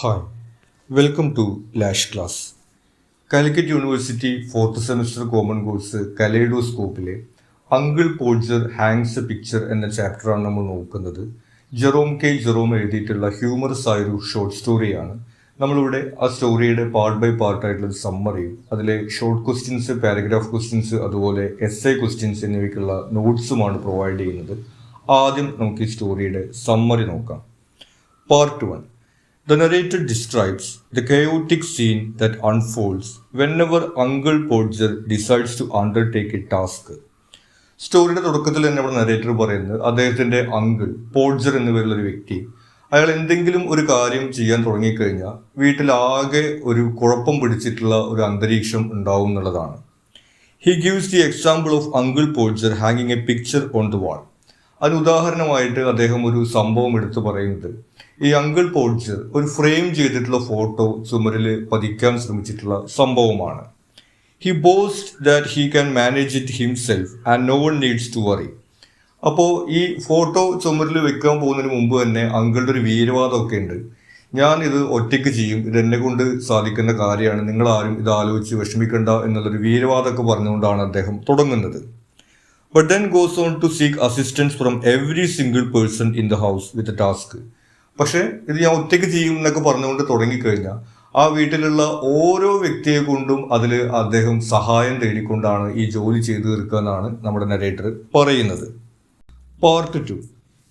Hi, welcome to Lash Class. Calicut university fourth semester common course കലൈഡോസ്കോപ്പിലെ uncle Podger hangs a picture എന്ന ചാപ്റ്ററാണ് നമ്മൾ നോക്കുന്നത്. ജെറോം എഴുതിയിട്ടുള്ള ഹ്യൂമറസ് ആയൊരു ഷോർട്ട് സ്റ്റോറിയാണ്. നമ്മളിവിടെ ആ സ്റ്റോറിയുടെ പാർട്ട് ബൈ പാർട്ടായിട്ടുള്ള സമ്മറിയും അതിലെ ഷോർട്ട് ക്വസ്റ്റ്യൻസ്, പാരഗ്രാഫ് ക്വസ്റ്റ്യൻസ്, അതുപോലെ എസ്സേ ക്വസ്റ്റ്യൻസ് എന്നിവയ്ക്കുള്ള നോട്ട്സുമാണ് പ്രൊവൈഡ് ചെയ്യുന്നത്. ആദ്യം നമുക്ക് ഈ സ്റ്റോറിയുടെ സമ്മറി നോക്കാം. Part 1. The narrator describes the chaotic scene that unfolds whenever Uncle Podger decides to undertake a task. സ്റ്റോറിയുടെ തുടക്കത്തിൽ തന്നെ നമ്മുടെ നരേറ്റർ പറയുന്നത് അദ്ദേഹത്തിന്റെ അങ്കിൾ പോഡ്ജർ എന്ന പേരുള്ള ഒരു വ്യക്തി അയാൾ എന്തെങ്കിലും ഒരു കാര്യം ചെയ്യാൻ തുടങ്ങിക്കഴിഞ്ഞാൽ വീട്ടിലാകെ ഒരു കുഴപ്പം പിടിച്ചിട്ടുള്ള ഒരു അന്തരീക്ഷം ഉണ്ടാവും എന്നുള്ളതാണ്. He gives the example of uncle Podger ഹാങ്ങിങ് a picture on the wall. അതിന് ഉദാഹരണമായിട്ട് അദ്ദേഹം ഒരു സംഭവം എടുത്തു പറയുന്നത് ഈ അങ്കിൾ പോഡ്ജർ ഒരു ഫ്രെയിം ചെയ്തിട്ടുള്ള ഫോട്ടോ ചുമരിൽ പതിക്കാൻ ശ്രമിച്ചിട്ടുള്ള സംഭവമാണ്. He boast that he can manage it himself and no one needs to worry. അപ്പോൾ ഈ ഫോട്ടോ ചുമരിൽ വെക്കാൻ പോകുന്നതിന് മുമ്പ് തന്നെ അങ്കിളുടെ ഒരു വീരവാദമൊക്കെ ഉണ്ട്. ഞാൻ ഇത് ഒറ്റയ്ക്ക് ചെയ്യും, ഇത് എന്നെ കൊണ്ട് സാധിക്കുന്ന കാര്യമാണ്, നിങ്ങളാരും ഇത് ആലോചിച്ച് വിഷമിക്കണ്ട എന്നുള്ളൊരു വീരവാദമൊക്കെ പറഞ്ഞുകൊണ്ടാണ് അദ്ദേഹം തുടങ്ങുന്നത്. But then goes on to seek assistance from every single person in the house with a task. പക്ഷേ ഇത് ഞാൻ ഒറ്റയ്ക്ക് ചെയ്യും എന്നൊക്കെ പറഞ്ഞുകൊണ്ട് തുടങ്ങിക്കഴിഞ്ഞാൽ ആ വീട്ടിലുള്ള ഓരോ വ്യക്തിയെ കൊണ്ടും അതിൽ അദ്ദേഹം സഹായം തേടിക്കൊണ്ടാണ് ഈ ജോലി ചെയ്തു തീർക്കുക എന്നാണ് നമ്മുടെ നരേറ്റർ പറയുന്നത്. Part 2.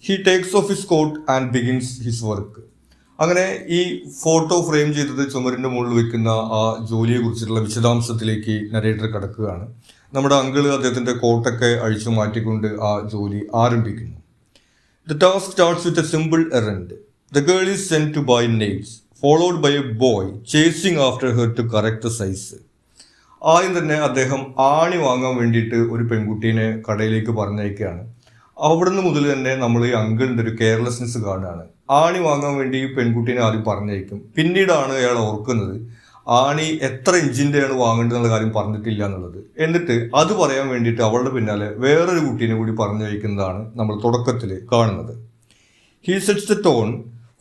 He takes off his coat and begins his work. അങ്ങനെ ഈ ഫോട്ടോ ഫ്രെയിം ചെയ്തത് ചുമരിൻ്റെ മുകളിൽ വെക്കുന്ന ആ ജോലിയെ കുറിച്ചിട്ടുള്ള വിശദാംശത്തിലേക്ക് നരേറ്റർ കടക്കുകയാണ്. നമ്മുടെ അങ്കിള് അദ്ദേഹത്തിൻ്റെ കോട്ടൊക്കെ അഴിച്ചു മാറ്റിക്കൊണ്ട് ആ ജോലി ആരംഭിക്കുന്നു. The task starts with a simple errand. The girl is sent to buy nails followed by a boy chasing after her to correct the size. ആദ്യം തന്നെ അദ്ദേഹം ആണി വാങ്ങാൻ വേണ്ടിയിട്ട് ഒരു പെൺകുട്ടീനെ കടയിലേക്ക് പറഞ്ഞയക്കുകയാണ്. അവിടുന്ന് മുതൽ തന്നെ നമ്മൾ ഈ അങ്കിളിൻ്റെ ഒരു കെയർലെസ്നെസ് കാണുകയാണ്. ആണി വാങ്ങാൻ വേണ്ടി പെൺകുട്ടീനെ ആദ്യം പറഞ്ഞയക്കും. പിന്നീടാണ് അയാൾ ഓർക്കുന്നത് ആണി എത്ര ഇഞ്ചിൻ്റെയാണ് വാങ്ങേണ്ടതെന്നുള്ള കാര്യം പറഞ്ഞിട്ടില്ല എന്നുള്ളത്. എന്നിട്ട് അത് പറയാൻ വേണ്ടിയിട്ട് അവളുടെ പിന്നാലെ വേറൊരു കുട്ടീനെ കൂടി പറഞ്ഞു വയ്ക്കുന്നതാണ് നമ്മൾ തുടക്കത്തിൽ കാണുന്നത്. He sets the tone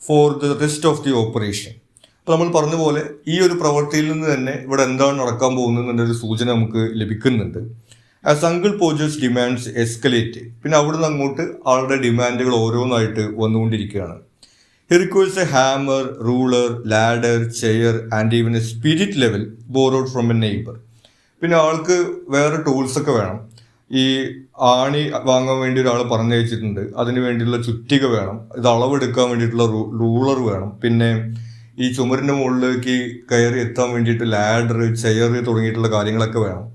for the rest of the operation. അപ്പോൾ നമ്മൾ പറഞ്ഞ പോലെ ഈ ഒരു പ്രവൃത്തിയിൽ നിന്ന് തന്നെ ഇവിടെ എന്താണ് നടക്കാൻ പോകുന്നത് ഒരു സൂചന നമുക്ക് ലഭിക്കുന്നുണ്ട്. As uncle Podger's demands escalate. പിന്നെ അവിടുന്ന് അങ്ങോട്ട് ആളുടെ ഡിമാൻഡുകൾ ഓരോന്നായിട്ട് വന്നുകൊണ്ടിരിക്കുകയാണ്. He requires a hammer, ruler, ladder, chair and even a spirit level borrowed from a neighbor. പിന്നെ ആൾക്ക് വേറെ ടൂൾസൊക്കെ വേണം. ഈ ആണി വാങ്ങാൻ വേണ്ടി ഒരാൾ പറഞ്ഞയച്ചിട്ടുണ്ട്, അതിന് വേണ്ടിയുള്ള ചുറ്റിക വേണം, ഇത് അളവെടുക്കാൻ വേണ്ടിയിട്ടുള്ള റൂളർ വേണം, പിന്നെ ഈ ചുമരിൻ്റെ മുകളിലേക്ക് കയറി എത്താൻ വേണ്ടിയിട്ട് ലാഡർ, ചെയർ തുടങ്ങിയിട്ടുള്ള കാര്യങ്ങളൊക്കെ വേണം.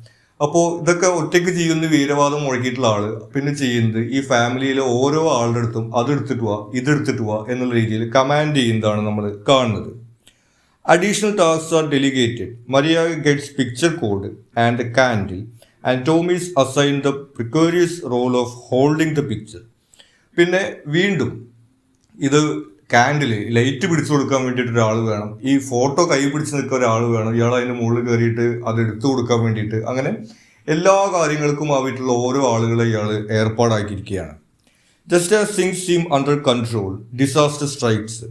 അപ്പോൾ ഇതൊക്കെ ഒറ്റയ്ക്ക് ചെയ്യുന്ന വീരവാദം മുഴക്കിയിട്ടുള്ള ആള് പിന്നെ ചെയ്യുന്നത് ഈ ഫാമിലിയിലെ ഓരോ ആളുടെ അടുത്തും അതെടുത്തിട്ട് വാ, ഇതെടുത്തിട്ട് വാ എന്നുള്ള രീതിയിൽ കമാൻഡ് ചെയ്യുന്നതാണ് നമ്മൾ കാണുന്നത്. Additional tasks are delegated. Maria gets picture cord and candle and Tom is assign the precarious role of holding the picture. പിന്നെ വീണ്ടും ഇത് കാൻഡിൽ ലൈറ്റ് പിടിച്ചു കൊടുക്കാൻ വേണ്ടിയിട്ട് ഒരാൾ വേണം, ഈ ഫോട്ടോ കൈ പിടിച്ച് നിൽക്കാൻ ഒരാൾ വേണം, ഇയാൾ അതിൻ്റെ മുകളിൽ കയറിയിട്ട് അത് എടുത്തു കൊടുക്കാൻ വേണ്ടിയിട്ട്, അങ്ങനെ എല്ലാ കാര്യങ്ങൾക്കും ആ വീട്ടിലുള്ള ഓരോ ആളുകളെ ഇയാൾ ഏർപ്പാടാക്കിയിരിക്കുകയാണ്. Just as things seem under control disaster strikes.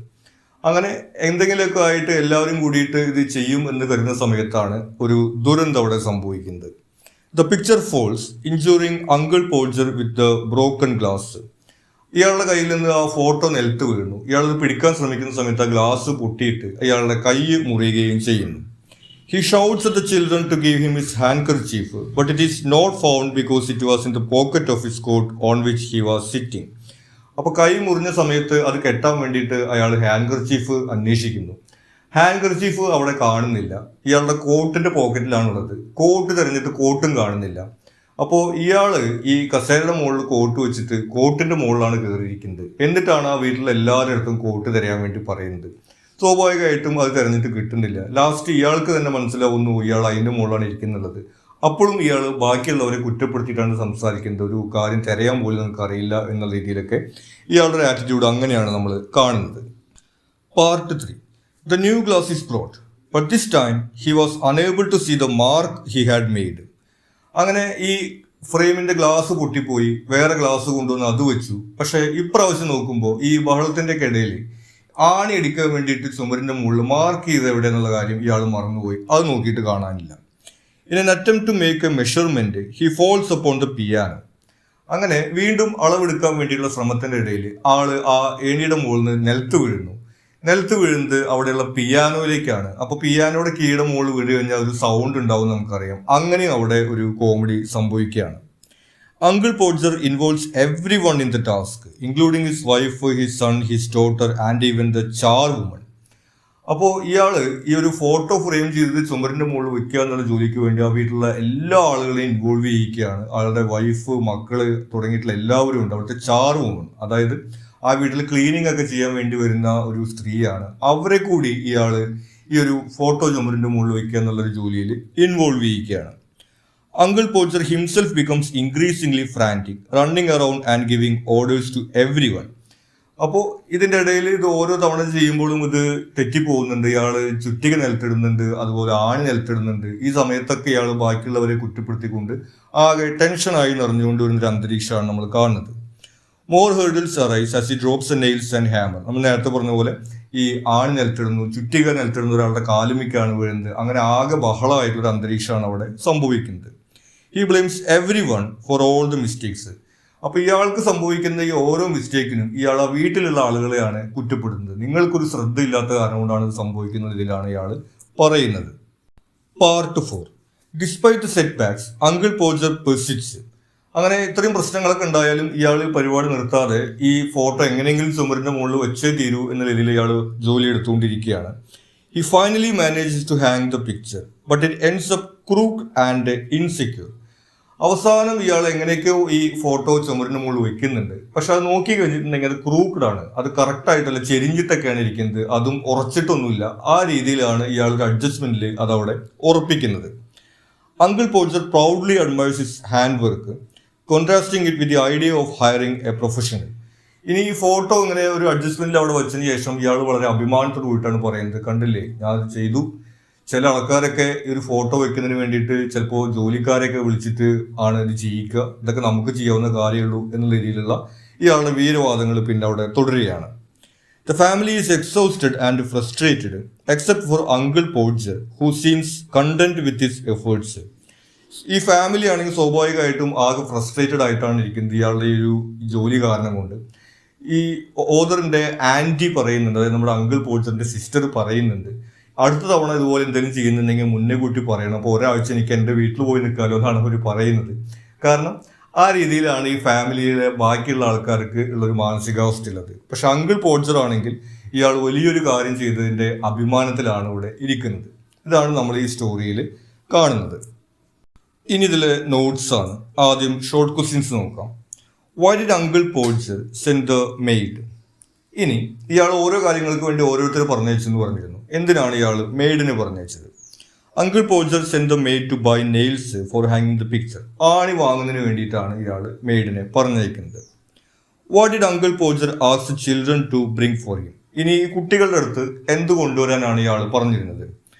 അങ്ങനെ എന്തെങ്കിലുമൊക്കെ ആയിട്ട് എല്ലാവരും കൂടിയിട്ട് ഇത് ചെയ്യും എന്ന് കരുതുന്ന സമയത്താണ് ഒരു ദുരന്തം അവിടെ സംഭവിക്കുന്നത്. The picture falls injuring uncle Podger with the broken glass. ഇയാളുടെ കയ്യിൽ നിന്ന് ആ ഫോട്ടോ നിലത്ത് വീഴുന്നു. ഇയാളത് പിടിക്കാൻ ശ്രമിക്കുന്ന സമയത്ത് ആ ഗ്ലാസ് പൊട്ടിയിട്ട് അയാളുടെ കൈ മുറിയുകയും ചെയ്യുന്നു. He shouts at the children to give him his handkerchief but it is not found because it was in the pocket of his coat on which he was sitting. അപ്പോൾ കൈ മുറിഞ്ഞ സമയത്ത് അത് കെട്ടാൻ വേണ്ടിയിട്ട് അയാൾ ഹാൻകർചീഫ് അന്വേഷിക്കുന്നു. ഹാൻകർചീഫ് അവിടെ കാണുന്നില്ല. ഇയാളുടെ കോട്ടിൻ്റെ പോക്കറ്റിലാണുള്ളത്. കോട്ട് തിരഞ്ഞിട്ട് കോട്ടും കാണുന്നില്ല. അപ്പോൾ ഇയാൾ ഈ കസേരയുടെ മുകളിൽ കോട്ട് വെച്ചിട്ട് കോട്ടിൻ്റെ മുകളിലാണ് കയറിയിരിക്കുന്നത്. എന്നിട്ടാണ് ആ വീട്ടിലെ എല്ലാവരുടെ അടുത്തും കോട്ട് തരാൻ വേണ്ടി പറയുന്നത്. സ്വാഭാവികമായിട്ടും അത് തിരഞ്ഞിട്ട് കിട്ടുന്നില്ല. ലാസ്റ്റ് ഇയാൾക്ക് തന്നെ മനസ്സിലാവുന്നു ഇയാൾ അതിൻ്റെ മുകളിലാണ് ഇരിക്കുന്നുള്ളത്. അപ്പോഴും ഇയാൾ ബാക്കിയുള്ളവരെ കുറ്റപ്പെടുത്തിയിട്ടാണ് സംസാരിക്കുന്നത്. ഒരു കാര്യം തിരയാൻ പോലും നമുക്ക് അറിയില്ല എന്നുള്ള രീതിയിലൊക്കെ ഇയാളുടെ ആറ്റിറ്റ്യൂഡ് അങ്ങനെയാണ് നമ്മൾ കാണുന്നത്. Part 3. The new glass is brought but this time he was unable to see the mark he had made. അങ്ങനെ ഈ ഫ്രെയിമിന്റെ ഗ്ലാസ് പൊട്ടിപ്പോയി, വേറെ ഗ്ലാസ് കൊണ്ടുവന്ന് അത് വെച്ചു. പക്ഷെ ഇപ്രാവശ്യം നോക്കുമ്പോൾ ഈ ബഹളത്തിന്റെ ഇടയിൽ ആണി അടിക്കാൻ വേണ്ടിയിട്ട് ചുമരിന്റെ മുകളിൽ മാർക്ക് ചെയ്ത് എവിടെയെന്നുള്ള കാര്യം ഇയാൾ മറന്നുപോയി. അത് നോക്കിയിട്ട് കാണാനില്ല. In an attempt to make a measurement, he falls upon the piano. അങ്ങനെ വീണ്ടും അളവെടുക്കാൻ വേണ്ടിയുള്ള ശ്രമത്തിന്റെ ഇടയിൽ ആള് ആ ഏണിയുടെ മുകളിൽ നിന്ന് നിലത്ത് വീഴുന്നത് അവിടെയുള്ള പിയാനോയിലേക്കാണ്. അപ്പൊ പിയാനോയുടെ കീയുടെ മുകളിൽ വീട് കഴിഞ്ഞാൽ ഒരു സൗണ്ട് ഉണ്ടാവും നമുക്കറിയാം. അങ്ങനെ അവിടെ ഒരു കോമഡി സംഭവിക്കുകയാണ്. Uncle Podger involves everyone in the task, including his wife, his son, his daughter, and even the charwoman. അപ്പോൾ ഇയാള് ഈ ഒരു ഫോട്ടോ ഫ്രെയിം ചെയ്ത് ചുമരിന്റെ മുകളിൽ വെക്കുക എന്നുള്ള ജോലിക്ക് വേണ്ടി ആ വീട്ടിലുള്ള എല്ലാ ആളുകളെയും ഇൻവോൾവ് ചെയ്യിക്കുകയാണ്. ആളുടെ വൈഫ്, മക്കള് തുടങ്ങിയിട്ടുള്ള എല്ലാവരും ഉണ്ട്. അവിടുത്തെ ചാർവുമൺ, അതായത് ആ വീട്ടിൽ ക്ലീനിങ് ഒക്കെ ചെയ്യാൻ വേണ്ടി വരുന്ന ഒരു സ്ത്രീയാണ്. അവരെ കൂടി ഇയാള് ഈ ഒരു ഫോട്ടോ ചുമരിന്റെ മുകളിൽ വെക്കുക എന്നുള്ളൊരു ജോലിയിൽ involve ചെയ്യിക്കുകയാണ്. Uncle Podger himself becomes increasingly frantic, running around and giving orders to everyone. അപ്പോൾ ഇതിൻ്റെ ഇടയിൽ ഇത് ഓരോ തവണ ചെയ്യുമ്പോഴും ഇത് തെറ്റിപ്പോകുന്നുണ്ട്. ഇയാൾ ചുറ്റിക നിലത്തിടുന്നുണ്ട്, അതുപോലെ ആണി നിലത്തിടുന്നുണ്ട്. ഈ സമയത്തൊക്കെ ഇയാൾ ബാക്കിയുള്ളവരെ കുറ്റപ്പെടുത്തിക്കൊണ്ട് ആകെ ടെൻഷനായി നിറഞ്ഞുകൊണ്ട് വരുന്നൊരു അന്തരീക്ഷമാണ് നമ്മൾ കാണുന്നത്. More hurdles arise as he drops nails and hammer. നമ്മൾ നേരത്തെ പറഞ്ഞ പോലെ ഈ ആണി നിലത്തിടുന്നു, ചുറ്റിക നിലത്തിടുന്ന ഒരാളുടെ കാലുമിക്കാണ് വീഴുന്നത്. അങ്ങനെ ആകെ ബഹളമായിട്ടൊരു അന്തരീക്ഷമാണ് അവിടെ സംഭവിക്കുന്നത്. He blames every one for all the mistakes. അപ്പൊ ഇയാൾക്ക് സംഭവിക്കുന്ന ഈ ഓരോ മിസ്റ്റേക്കിനും ഇയാൾ ആ വീട്ടിലുള്ള ആളുകളെയാണ് കുറ്റപ്പെടുന്നത്. നിങ്ങൾക്കൊരു ശ്രദ്ധയില്ലാത്ത കാരണം കൊണ്ടാണ് ഇത് സംഭവിക്കുന്നത്, ഇതിലാണ് ഇയാൾ പറയുന്നത്. Part 4. Despite setbacks, uncle Podger persists. അങ്ങനെ ഇത്രയും പ്രശ്നങ്ങളൊക്കെ ഉണ്ടായാലും ഇയാൾ പരിപാടി നിർത്താതെ ഈ ഫോട്ടോ എങ്ങനെയെങ്കിലും ചുമരിന്റെ മുകളിൽ വെച്ചേ തീരൂ എന്ന രീതിയിൽ ഇയാൾ ജോലി എടുത്തുകൊണ്ടിരിക്കുകയാണ്. He finally manages to hang the picture, but it ends up crooked and insecure. അവസാനം ഇയാൾ എങ്ങനെയൊക്കെയോ ഈ ഫോട്ടോ ചുമരിന് മുകളിൽ വെക്കുന്നുണ്ട്. പക്ഷെ അത് നോക്കി കഴിഞ്ഞിട്ടുണ്ടെങ്കിൽ അത് ക്രൂക്ഡ് ആണ്, അത് കറക്റ്റ് ആയിട്ടല്ല, ചെരിഞ്ഞിട്ടൊക്കെയാണ് ഇരിക്കുന്നത്, അതും ഉറച്ചിട്ടൊന്നുമില്ല. ആ രീതിയിലാണ് ഇയാളുടെ അഡ്ജസ്റ്റ്മെന്റിൽ അതവിടെ ഉറപ്പിക്കുന്നത്. Uncle Podger proudly admires his hand work, contrasting it with the idea of hiring a professional. ഇനി ഈ ഫോട്ടോ ഇങ്ങനെ ഒരു അഡ്ജസ്റ്റ്മെന്റിൽ അവിടെ വെച്ചതിന് ശേഷം ഇയാൾ വളരെ അഭിമാനത്തോട് കൂടിയിട്ടാണ് പറയുന്നത്, കണ്ടില്ലേ ഞാൻ അത് ചെയ്തു. ചില ആൾക്കാരൊക്കെ ഈ ഒരു ഫോട്ടോ വെക്കുന്നതിന് വേണ്ടിയിട്ട് ചിലപ്പോൾ ജോലിക്കാരെയൊക്കെ വിളിച്ചിട്ട് ആണ് ഇത് ചെയ്യിക്കുക, ഇതൊക്കെ നമുക്ക് ചെയ്യാവുന്ന കാര്യമുള്ളൂ എന്നുള്ള രീതിയിലുള്ള ഇയാളുടെ വീരവാദങ്ങൾ പിന്നെ അവിടെ തുടരുകയാണ്. The family is exhausted and frustrated except for uncle Podger who seems content with his efforts. ഈ ഫാമിലി ആണെങ്കിൽ സ്വാഭാവികമായിട്ടും ആകെ ഫ്രസ്ട്രേറ്റഡ് ആയിട്ടാണ് ഇരിക്കുന്നത് ഇയാളുടെ ഈ ഒരു ജോലി കാരണം കൊണ്ട്. ഈ ഓദറിന്റെ ആന്റി പറയുന്നുണ്ട്, അതായത് നമ്മുടെ അങ്കിൾ പോഡ്ജറിന്റെ സിസ്റ്റർ പറയുന്നുണ്ട്, അടുത്ത തവണ ഇതുപോലെ എന്തെങ്കിലും ചെയ്യുന്നുണ്ടെങ്കിൽ മുന്നേ കൂട്ടി പറയണം, അപ്പോൾ ഒരാഴ്ച എനിക്ക് എൻ്റെ വീട്ടിൽ പോയി നിൽക്കാമല്ലോ എന്നാണ് അവർ പറയുന്നത്. കാരണം ആ രീതിയിലാണ് ഈ ഫാമിലിയിലെ ബാക്കിയുള്ള ആൾക്കാർക്ക് ഉള്ളൊരു മാനസികാവസ്ഥയുള്ളത്. പക്ഷെ അങ്കിൾ പോഡ്ജർ ആണെങ്കിൽ ഇയാൾ വലിയൊരു കാര്യം ചെയ്തതിൻ്റെ അഭിമാനത്തിലാണ് ഇവിടെ ഇരിക്കുന്നത്. ഇതാണ് നമ്മൾ ഈ സ്റ്റോറിയിൽ കാണുന്നത്. ഇനി ഇതിലെ നോട്ട്സ് ആണ്. ആദ്യം ഷോർട്ട് ക്വസ്റ്റ്യൻസ് നോക്കാം. Why did uncle Podger send the maid? ഇനി ഇയാൾ ഓരോ കാര്യങ്ങൾക്ക് വേണ്ടി ഓരോരുത്തർ പറഞ്ഞയച്ചെന്ന് പറഞ്ഞിരുന്നു. എന്തിനാണ് ഇയാൾ മെയ്ഡിനെ പറഞ്ഞയച്ചത്? Uncle Podger send the maid to buy nails for ഹാങ്ങിങ് ദ പിക്ചർ. ആണി വാങ്ങുന്നതിന് വേണ്ടിയിട്ടാണ് ഇയാൾ മെയ്ഡിനെ പറഞ്ഞയക്കുന്നത്. What did uncle Podger ask children to bring for him? ഇനി ഈ കുട്ടികളുടെ അടുത്ത് എന്ത് കൊണ്ടുവരാനാണ് ഇയാൾ പറഞ്ഞിരുന്നത്?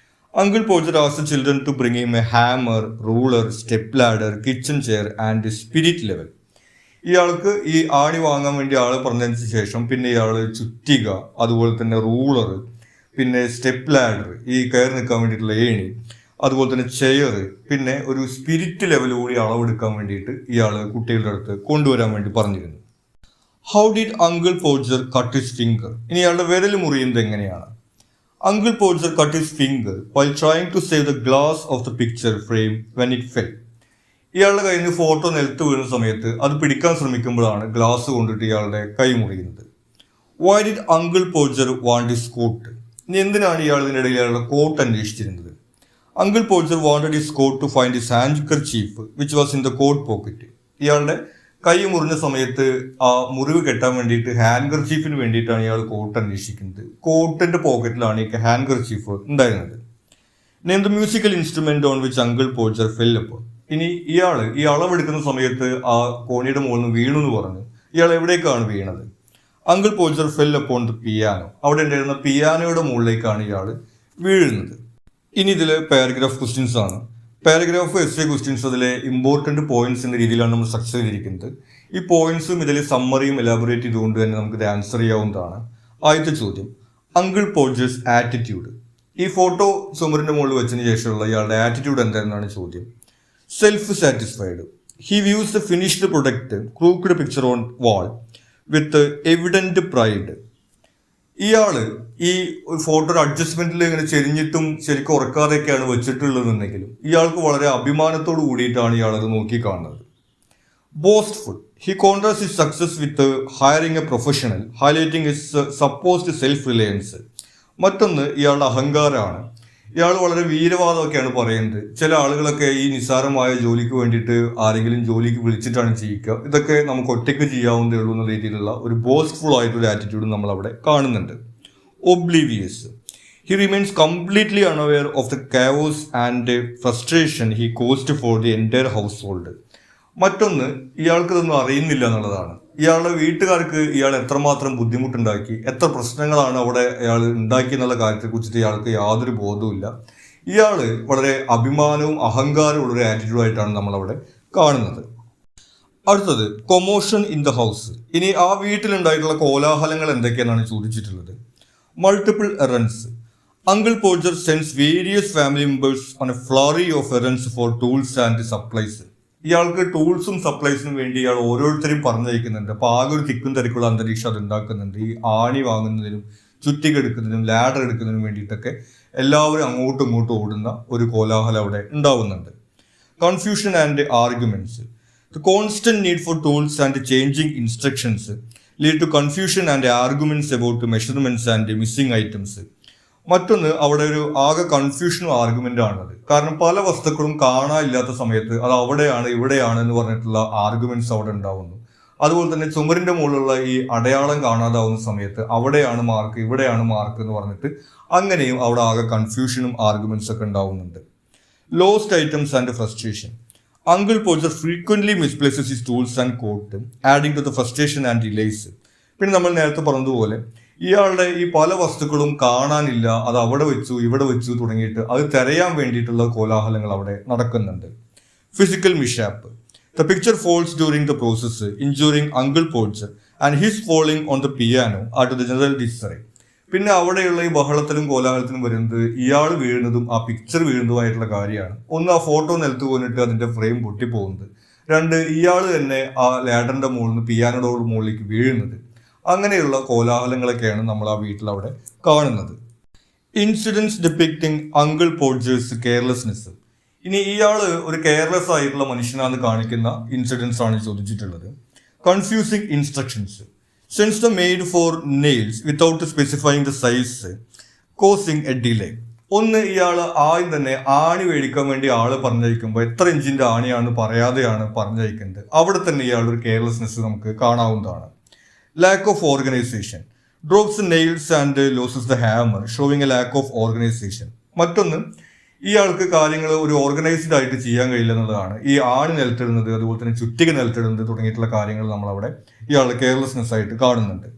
Uncle Podger ask children to bring him a hammer, ruler, step ladder, kitchen chair and spirit level. ഇയാൾക്ക് ഈ ആണി വാങ്ങാൻ വേണ്ടി ആൾ പറഞ്ഞതിന് ശേഷം പിന്നെ ഇയാൾ ചുറ്റിക, അതുപോലെ തന്നെ റൂളർ, പിന്നെ സ്റ്റെപ്പ് ലാഡർ, ഈ കയറി നിൽക്കാൻ വേണ്ടിയിട്ടുള്ള ഏണി, അതുപോലെ തന്നെ ചെയർ, പിന്നെ ഒരു സ്പിരിറ്റ് ലെവൽ കൂടി അളവെടുക്കാൻ വേണ്ടിയിട്ട് ഇയാൾ കുട്ടികളുടെ അടുത്ത് കൊണ്ടുവരാൻ വേണ്ടി പറഞ്ഞിരുന്നു. How did uncle Podger cut his finger? ഇനി ഇയാളുടെ വിരൽ മുറിയുന്നത് എങ്ങനെയാണ്? Uncle Podger cut his finger while trying to save the glass of the picture frame when it fell. ഇയാളുടെ കയ്യിൽ നിന്ന് ഫോട്ടോ നിലത്ത് വീഴുന്ന സമയത്ത് അത് പിടിക്കാൻ ശ്രമിക്കുമ്പോഴാണ് ഗ്ലാസ് കൊണ്ടിട്ട് ഇയാളുടെ കൈ മുറിയുന്നത്. Why did uncle Podger want his coat? ഇനി എന്തിനാണ് ഇയാൾ ഇതിനിടയിൽ ഇയാളുടെ കോട്ട് അന്വേഷിച്ചിരുന്നത്? Uncle Podger wanted his coat to find his handkerchief which was in the coat pocket. ഇയാളുടെ കൈ മുറിഞ്ഞ സമയത്ത് ആ മുറിവ് കെട്ടാൻ വേണ്ടിയിട്ട് ഹാൻഡ്കർച്ചീഫിന് വേണ്ടിയിട്ടാണ് ഇയാൾ കോട്ട് അന്വേഷിക്കുന്നത്. കോട്ടിന്റെ പോക്കറ്റിലാണ് ഈ ഹാൻഡ്കർച്ചീഫ് ഉണ്ടായിരുന്നത്. Name the musical instrument on which uncle Podger fell upon. ഇനി ഇയാൾ ഈ അളവെടുക്കുന്ന സമയത്ത് ആ കോണിയുടെ മുകളിൽ നിന്ന് വീണു എന്ന് പറഞ്ഞു. ഇയാൾ എവിടേക്കാണ് വീണത്? Uncle Podger fell upon the piano. അവിടെ ഉണ്ടായിരുന്ന പിയാനോയുടെ മുകളിലേക്കാണ് ഇയാൾ വീഴുന്നത്. ഇനി ഇതിലെ പാരഗ്രാഫ് ക്വസ്റ്റ്യൻസ് ആണ്. പാരഗ്രാഫ് എസ്സേ ക്വസ്റ്റ്യൻസ് അതിലെ ഇമ്പോർട്ടൻറ്റ് പോയിന്റ്സ് എന്ന രീതിയിലാണ് നമ്മൾ സ്ട്രക്ചർ ചെയ്തിരിക്കുന്നത്. ഈ പോയിന്റ്സും ഇതിൽ സമ്മറിയും എലാബറേറ്റ് ചെയ്തുകൊണ്ട് തന്നെ നമുക്ക് ഇത് ആൻസർ ചെയ്യാവുന്നതാണ്. ആദ്യത്തെ ചോദ്യം, അങ്കിൾ പോൾജേഴ്സ് ആറ്റിറ്റ്യൂഡ്. ഈ ഫോട്ടോ ചുമരിൻ്റെ മുകളിൽ വെച്ചതിന് ശേഷമുള്ള ഇയാളുടെ ആറ്റിറ്റ്യൂഡ് എന്തായിരുന്നാണ് ചോദ്യം. Self satisfied. He views the finished product crooked picture on wall with evident pride. ഇയാള് ഈ ഫോട്ടോ അഡ്ജസ്റ്റ്മെന്റിൽ ഇങ്ങനെ ചെരിഞ്ഞിട്ടും ശരിക്കും ഉറക്കാതെയൊക്കെയാണ് വെച്ചിട്ടുള്ളതെന്നെങ്കിലും ഇയാൾക്ക് വളരെ അഭിമാനത്തോട് കൂടിയിട്ടാണ് ഇയാളത് നോക്കിക്കാണുന്നത്. Boastful. He contrast his success with hiring a professional, highlighting his supposed self Reliance. മറ്റൊന്ന് ഇയാളുടെ അഹങ്കാരമാണ്. ഇയാൾ വളരെ വീരവാദമൊക്കെയാണ് പറയുന്നത്. ചില ആളുകളൊക്കെ ഈ നിസ്സാരമായ ജോലിക്ക് വേണ്ടിയിട്ട് ആരെങ്കിലും ജോലിക്ക് വിളിച്ചിട്ടാണ് ചെയ്യിക്കുക, ഇതൊക്കെ നമുക്ക് ഒറ്റയ്ക്ക് ചെയ്യാവുന്നതേ ഉള്ളൂ എന്ന രീതിയിലുള്ള ഒരു ബോസ്റ്റ്ഫുൾ ആയിട്ടൊരു ആറ്റിറ്റ്യൂഡ് നമ്മൾ അവിടെ കാണുന്നുണ്ട്. Oblivious. He remains completely unaware of the chaos and frustration he caused for the entire household. മറ്റൊന്ന് ഇയാൾക്ക് ഇതൊന്നും അറിയുന്നില്ല എന്നുള്ളതാണ്. ഇയാളുടെ വീട്ടുകാർക്ക് ഇയാൾ എത്രമാത്രം ബുദ്ധിമുട്ടുണ്ടാക്കി, എത്ര പ്രശ്നങ്ങളാണ് അവിടെ ഇയാൾ ഉണ്ടാക്കി എന്നുള്ള കാര്യത്തെക്കുറിച്ചിട്ട് ഇയാൾക്ക് യാതൊരു ബോധവുമില്ല. ഇയാൾ വളരെ അഭിമാനവും അഹങ്കാരവും ഉള്ളൊരു ആറ്റിറ്റ്യൂഡായിട്ടാണ് നമ്മളവിടെ കാണുന്നത്. അടുത്തത് കൊമോഷൻ ഇൻ ദ ഹൗസ്. ഇനി ആ വീട്ടിലുണ്ടായിട്ടുള്ള കോലാഹലങ്ങൾ എന്തൊക്കെയാണെന്നാണ് ചോദിച്ചിട്ടുള്ളത്. Multiple errands. Uncle Podger sends various family members on a flurry of errands for tools and supplies. ഇയാൾക്ക് ടൂൾസും സപ്ലൈസിനും വേണ്ടി ഇയാൾ ഓരോരുത്തരും പറഞ്ഞയക്കുന്നുണ്ട്. അപ്പോൾ ആകെ ഒരു തിക്കും തിരക്കുള്ള അന്തരീക്ഷം അത് ഉണ്ടാക്കുന്നുണ്ട്. ഈ ആണി വാങ്ങുന്നതിനും ചുറ്റിക എടുക്കുന്നതിനും ലാഡർ എടുക്കുന്നതിനും വേണ്ടിയിട്ടൊക്കെ എല്ലാവരും അങ്ങോട്ടും ഇങ്ങോട്ടും ഓടുന്ന ഒരു കോലാഹലം അവിടെ ഉണ്ടാവുന്നുണ്ട്. Confusion and arguments. The constant need for tools and changing instructions lead to confusion and arguments about measurements and missing items. മറ്റൊന്ന് അവിടെ ഒരു ആകെ കൺഫ്യൂഷനും ആർഗ്യുമെന്റ് ആണത്. കാരണം പല വസ്തുക്കളും കാണാനില്ലാത്ത സമയത്ത് അത് അവിടെയാണ് ഇവിടെയാണ് എന്ന് പറഞ്ഞിട്ടുള്ള ആർഗ്യുമെന്റ്സ് അവിടെ ഉണ്ടാവുന്നു. അതുപോലെ തന്നെ ചുമരിന്റെ മുകളിലുള്ള ഈ അടയാളം കാണാതാവുന്ന സമയത്ത് അവിടെയാണ് മാർക്ക് ഇവിടെയാണ് മാർക്ക് എന്ന് പറഞ്ഞിട്ട് അങ്ങനെയും അവിടെ ആകെ കൺഫ്യൂഷനും ആർഗ്യുമെന്റ്സ് ഒക്കെ ഉണ്ടാവുന്നുണ്ട്. Lost items and frustration. Uncle Podger frequently misplaces his tools and coat adding to the frustration and delays. പിന്നെ നമ്മൾ നേരത്തെ പറഞ്ഞതുപോലെ ഇയാളുടെ ഈ പല വസ്തുക്കളും കാണാനില്ല, അത് അവിടെ വെച്ചു ഇവിടെ വെച്ചു തുടങ്ങിയിട്ട് അത് തിരയാൻ വേണ്ടിയിട്ടുള്ള കോലാഹലങ്ങൾ അവിടെ നടക്കുന്നുണ്ട്. Physical mishap. The picture falls during the process injuring uncle Podger and his falling on the piano at the general disarray. പിന്നെ അവിടെയുള്ള ഈ ബഹളത്തിലും കോലാഹലത്തിലും വരുന്നത് ഇയാൾ വീഴുന്നതും ആ പിക്ചർ വീഴുന്നതുമായിട്ടുള്ള കാര്യമാണ്. ഒന്ന്, ആ ഫോട്ടോ നിലത്ത് പോയിട്ട് അതിന്റെ ഫ്രെയിം പൊട്ടിപ്പോകുന്നത്. രണ്ട്, ഇയാൾ തന്നെ ആ ലാഡറിന്റെ മുകളിൽ നിന്ന് പിയാനോയുടെ മുകളിലേക്ക് വീഴുന്നത്. അങ്ങനെയുള്ള കോലാഹലങ്ങളൊക്കെയാണ് നമ്മൾ ആ വീട്ടിൽ അവിടെ കാണുന്നത്. Incidents depicting uncle Podger's carelessness. ഇനി ഇയാൾ ഒരു കെയർലെസ് ആയിട്ടുള്ള മനുഷ്യനാണെന്ന് കാണിക്കുന്ന ഇൻസിഡൻസ് ആണ് ചോദിച്ചിട്ടുള്ളത്. Confusing instructions. Sense the made for nails without specifying the size causing A delay. ഒന്ന്, ഇയാൾ ആദ്യം തന്നെ ആണി മേടിക്കാൻ വേണ്ടി ആള് പറഞ്ഞയക്കുമ്പോൾ എത്ര ഇഞ്ചിന്റെ ആണിയാണ് പറയാതെയാണ് പറഞ്ഞയക്കുന്നത്. അവിടെ തന്നെ ഇയാൾ ഒരു കെയർലെസ്നെസ് നമുക്ക് കാണാവുന്നതാണ്. Lack of organization. Drops the nails and loses the hammer, showing a lack of organization. മറ്റൊന്ന്, ഇയാൾക്ക് കാര്യങ്ങൾ ഒരു ഓർഗനൈസ്ഡ് ആയിട്ട് ചെയ്യാൻ കഴിയില്ല എന്നുള്ളതാണ്. ഈ ആണി നിലത്തിടുന്നത്, അതുപോലെ തന്നെ ചുറ്റിക നിലത്തിടുന്നത് തുടങ്ങിയിട്ടുള്ള കാര്യങ്ങൾ നമ്മളവിടെ ഇയാളുടെ കെയർലെസ്നെസ് ആയിട്ട് കാണുന്നുണ്ട്.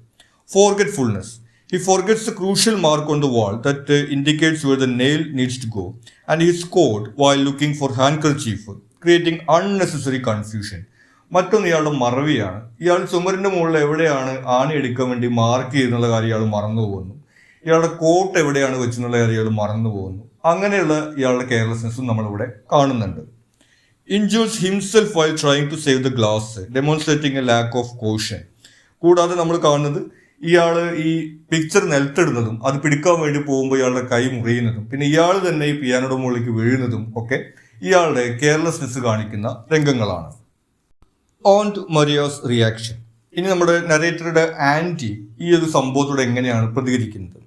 Forgetfulness. He forgets the crucial mark on the wall that indicates where the nail needs to go, and he is caught while looking for handkerchief, creating unnecessary confusion. മറ്റൊന്ന് ഇയാളുടെ മറവിയാണ്. ഇയാൾ ചുമരിന്റെ മുകളിൽ എവിടെയാണ് ആണി എടുക്കാൻ വേണ്ടി മാർക്ക് ചെയ്യുന്നുള്ള കാര്യം ഇയാൾ മറന്നു പോകുന്നു. ഇയാളുടെ കോട്ട് എവിടെയാണ് വെച്ചെന്നുള്ള കാര്യം ഇയാൾ മറന്നു പോകുന്നു. അങ്ങനെയുള്ള ഇയാളുടെ കെയർലെസ്നെസ്സും നമ്മളിവിടെ കാണുന്നുണ്ട്. Injures himself while trying to save the glass, demonstrating a lack of caution. കൂടാതെ നമ്മൾ കാണുന്നത് ഇയാൾ ഈ പിക്ചർ നിലത്തിടുന്നതും അത് പിടിക്കാൻ വേണ്ടി പോകുമ്പോൾ ഇയാളുടെ കൈ മുറിയുന്നതും പിന്നെ ഇയാൾ തന്നെ ഈ പിയാനോയുടെ മുകളിലേക്ക് വീഴുന്നതും ഒക്കെ ഇയാളുടെ കെയർലെസ്നെസ് കാണിക്കുന്ന രംഗങ്ങളാണ്. On to Maria's reaction. ഇനി നമ്മുടെ നരേറ്ററുടെ ആൻറ്റി ഈ ഒരു സംഭവത്തോടെ എങ്ങനെയാണ് പ്രതികരിക്കുന്നത്.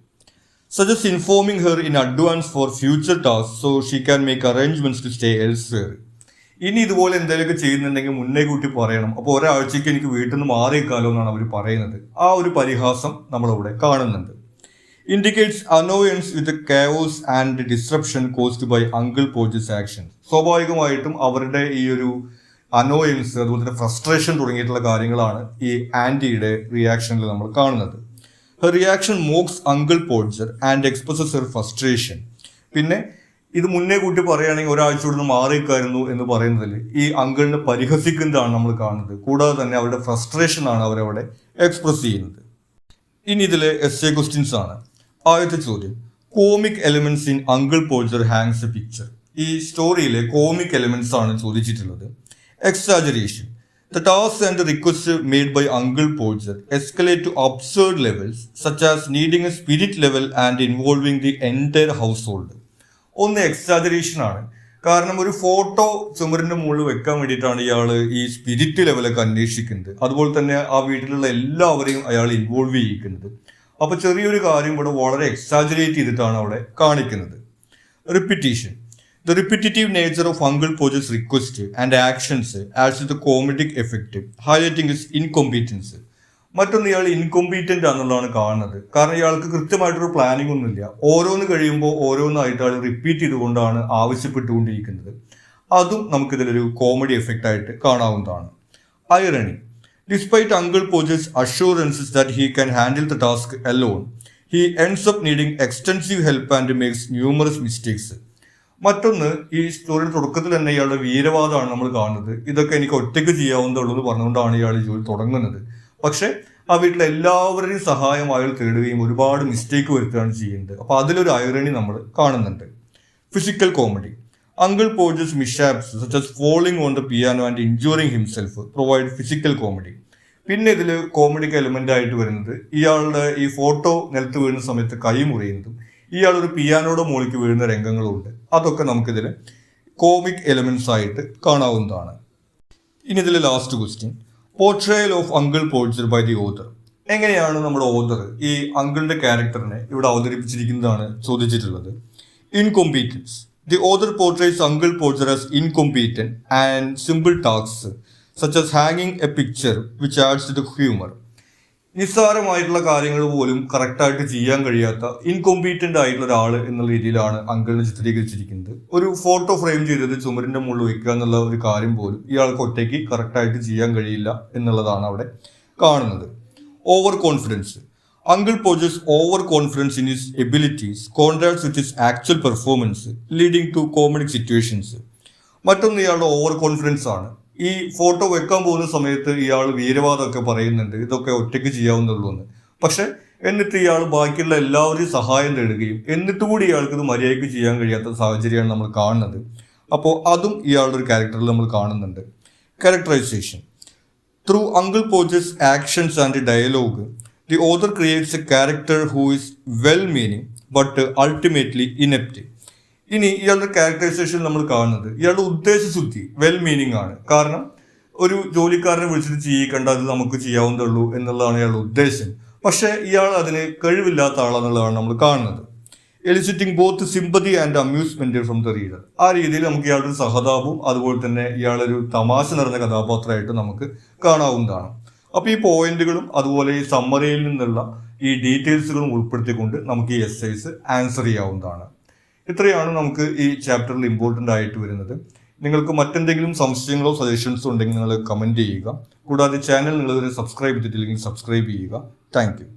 Suggest informing her in advance for future task so she can make arrangements to stay elsewhere. ഇനി ഇതുപോലെ എന്തെങ്കിലുമൊക്കെ ചെയ്യുന്നുണ്ടെങ്കിൽ മുന്നേ കൂട്ടി പറയണം. അപ്പോൾ ഒരാഴ്ചയ്ക്ക് എനിക്ക് വീട്ടിൽ നിന്ന് മാറിയേക്കാലോ എന്നാണ് അവർ പറയുന്നത്. ആ ഒരു പരിഹാസം നമ്മളിവിടെ കാണുന്നുണ്ട്. Indicates annoyance with chaos and disruption caused by uncle Podger's action. സ്വാഭാവികമായിട്ടും അവരുടെ ഈ ഒരു അനോയൻസ്, അതുപോലെ തന്നെ ഫ്രസ്ട്രേഷൻ തുടങ്ങിയിട്ടുള്ള കാര്യങ്ങളാണ് ഈ ആൻറ്റിയുടെ റിയാക്ഷനിൽ നമ്മൾ കാണുന്നത്. Her reaction mocks uncle Podger and expresses her frustration. പിന്നെ ഇത് മുന്നേ കൂട്ടി പറയുകയാണെങ്കിൽ ഒരാഴ്ച കൂടെ മാറിക്കായിരുന്നു എന്ന് പറയുന്നതിൽ ഈ അങ്കിളിനെ പരിഹസിക്കുന്നതാണ് നമ്മൾ കാണുന്നത്. കൂടാതെ തന്നെ അവരുടെ ഫ്രസ്ട്രേഷൻ ആണ് അവരവിടെ എക്സ്പ്രസ് ചെയ്യുന്നത്. ഇനി ഇതിലെ എസ്സേ ക്വസ്റ്റ്യൻസ് ആണ്. ആദ്യത്തെ ചോദ്യം, comic elements in uncle Podger hangs a picture. ഈ സ്റ്റോറിയിലെ കോമിക് എലിമെന്റ്സ് ആണ് ചോദിച്ചിട്ടുള്ളത്. Exaggeration. The tasks and the requests made by Uncle Poacher escalate to absurd levels, such as needing a spirit level and involving the entire household. ഒന്ന് exaggeration ആണ്. കാരണം ഒരു photo ചുമരിന്റെ മുകളിൽ വെക്കാൻ വേണ്ടിയിട്ടാണ് ഇയാൾ ഈ സ്പിരിറ്റ് ലെവലൊക്കെ അന്വേഷിക്കുന്നത്. അതുപോലെ തന്നെ ആ വീട്ടിലുള്ള എല്ലാവരെയും അയാൾ ഇൻവോൾവ് ചെയ്യിക്കുന്നത്. അപ്പൊ ചെറിയൊരു കാര്യം ഇവിടെ വളരെ എക്സാജറേറ്റ് ചെയ്തിട്ടാണ് അവിടെ കാണിക്കുന്നത്. റിപ്പിറ്റീഷൻ. The repetitive nature of Uncle Poacher's request and actions adds to the comedic effect, highlighting his incompetence. മറ്റൊന്ന്, ഇയാൾ ഇൻകോമ്പീറ്റന്റ് ആണെന്നുള്ളതാണ് കാണുന്നത്. കാരണം ഇയാൾക്ക് കൃത്യമായിട്ടൊരു പ്ലാനിംഗ് ഒന്നുമില്ല. ഓരോന്ന് കഴിയുമ്പോൾ ഓരോന്നായിട്ട് ആൾ റിപ്പീറ്റ് ചെയ്തുകൊണ്ടാണ് ആവശ്യപ്പെട്ടുകൊണ്ടിരിക്കുന്നത്. അതും നമുക്കിതിലൊരു കോമഡി എഫക്റ്റ് ആയിട്ട് കാണാവുന്നതാണ്. Irony. Despite Uncle Poacher's assurances that he can handle the task alone, he ends up needing extensive help and makes numerous mistakes. മറ്റൊന്ന്, ഈ സ്റ്റോറിയുടെ തുടക്കത്തിൽ തന്നെ ഇയാളുടെ വീരവാദമാണ് നമ്മൾ കാണുന്നത്. ഇതൊക്കെ എനിക്ക് ഒറ്റയ്ക്ക് ചെയ്യാവുന്നതുള്ളൂ എന്ന് പറഞ്ഞുകൊണ്ടാണ് ഇയാൾ ഈ ജോലി തുടങ്ങുന്നത്. പക്ഷെ ആ വീട്ടിലെ എല്ലാവരുടെയും സഹായം അയാൾ തേടുകയും ഒരുപാട് മിസ്റ്റേക്ക് വരുത്തുകയാണ് ചെയ്യുന്നത്. അപ്പൊ അതിലൊരു ഐറണി നമ്മൾ കാണുന്നുണ്ട്. Physical comedy. Uncle Poacher's mishaps such as falling on the piano and injuring himself provide physical comedy. പിന്നെ ഇതിൽ കോമഡിക്ക് എലിമെന്റ് ആയിട്ട് വരുന്നത് ഇയാളുടെ ഈ ഫോട്ടോ നിലത്ത് വീഴുന്ന സമയത്ത് കൈ മുറിയുന്നതും ഇയാൾ ഒരു പിയാനോയുടെ മുകളിലേക്ക് വീഴുന്ന രംഗങ്ങളുണ്ട്. അതൊക്കെ നമുക്കിതിൽ കോമിക് എലിമെന്റ്സ് ആയിട്ട് കാണാവുന്നതാണ്. ഇനി ഇതിൽ last question, portrayal of uncle Podger by the author. എങ്ങനെയാണ് നമ്മുടെ ഓതർ ഈ അങ്കിളിന്റെ ക്യാരക്ടറിനെ ഇവിടെ അവതരിപ്പിച്ചിരിക്കുന്നതാണ് ചോദിച്ചിട്ടുള്ളത്. Incompetence. The author portrays uncle Podger as incompetent and simple tasks such as ഹാങ്ങിങ് a picture which adds to the humour. നിസ്സാരമായിട്ടുള്ള കാര്യങ്ങൾ പോലും കറക്റ്റായിട്ട് ചെയ്യാൻ കഴിയാത്ത ഇൻകോമ്പീറ്റന്റ് ആയിട്ടുള്ള ഒരാൾ എന്നുള്ള രീതിയിലാണ് അങ്കിളിനെ ചിത്രീകരിച്ചിരിക്കുന്നത്. ഒരു ഫോട്ടോ ഫ്രെയിം ചെയ്തത് ചുമരിന്റെ മുകളിൽ വെക്കുക എന്നുള്ള ഒരു കാര്യം പോലും ഇയാൾക്ക് ഒറ്റയ്ക്ക് കറക്റ്റായിട്ട് ചെയ്യാൻ കഴിയില്ല എന്നുള്ളതാണ് അവിടെ കാണുന്നത്. Over confidence. Uncle Podger's over confidence in his abilities contracts with his actual performance leading to comedic situations. മറ്റൊന്ന് ഇയാളുടെ ഓവർ കോൺഫിഡൻസ് ആണ്. ഈ ഫോട്ടോ വെക്കാൻ പോകുന്ന സമയത്ത് ഇയാൾ വീരവാദമൊക്കെ പറയുന്നുണ്ട്, ഇതൊക്കെ ഒറ്റയ്ക്ക് ചെയ്യാവുന്നുള്ളൂ എന്ന്. പക്ഷെ എന്നിട്ട് ഇയാൾ ബാക്കിയുള്ള എല്ലാവരെയും സഹായം തേടുകയും എന്നിട്ട് കൂടി ഇയാൾക്ക് ഇത് മര്യാദയ്ക്ക് ചെയ്യാൻ കഴിയാത്ത സാഹചര്യമാണ് നമ്മൾ കാണുന്നത്. അപ്പോൾ അതും ഇയാളുടെ ഒരു ക്യാരക്ടറിൽ നമ്മൾ കാണുന്നുണ്ട്. Characterisation. Through uncle Podger's actions and dialogue the author creates a character who is well meaning but ultimately inept. ഇനി ഇയാളുടെ ക്യാരക്ടറൈസേഷൻ നമ്മൾ കാണുന്നത് ഇയാളുടെ ഉദ്ദേശശുദ്ധി വെൽ മീനിങ് ആണ്. കാരണം ഒരു ജോലിക്കാരനെ വിളിച്ചിട്ട് ചെയ്യിക്കേണ്ട, അത് നമുക്ക് ചെയ്യാവുന്നതുള്ളൂ എന്നുള്ളതാണ് ഇയാളുടെ ഉദ്ദേശം. പക്ഷെ ഇയാൾ അതിന് കഴിവില്ലാത്ത ആളെന്നുള്ളതാണ് നമ്മൾ കാണുന്നത്. Eliciting both sympathy and amusement from the reader. ആ രീതിയിൽ നമുക്ക് ഇയാളുടെ ഒരു സഹതാപവും അതുപോലെ തന്നെ ഇയാളൊരു തമാശ നിറഞ്ഞ കഥാപാത്രമായിട്ട് നമുക്ക് കാണാവുന്നതാണ്. അപ്പോൾ ഈ പോയിന്റുകളും അതുപോലെ ഈ സമ്മറിയിൽ നിന്നുള്ള ഈ ഡീറ്റെയിൽസുകളും ഉൾപ്പെടുത്തിക്കൊണ്ട് നമുക്ക് ഈ എസ്സേസ് ആൻസർ ചെയ്യാവുന്നതാണ്. ഇത്രയാണ് നമുക്ക് ഈ ചാപ്റ്ററിൽ ഇമ്പോർട്ടൻ്റ് ആയിട്ട് വരുന്നത്. നിങ്ങൾക്ക് മറ്റെന്തെങ്കിലും സംശയങ്ങളോ സജഷൻസോ ഉണ്ടെങ്കിൽ നിങ്ങൾ കമൻറ്റ് ചെയ്യുക. കൂടാതെ ചാനൽ നിങ്ങൾ സബ്സ്ക്രൈബ് ചെയ്തിട്ടില്ലെങ്കിൽ സബ്സ്ക്രൈബ് ചെയ്യുക. Thank you.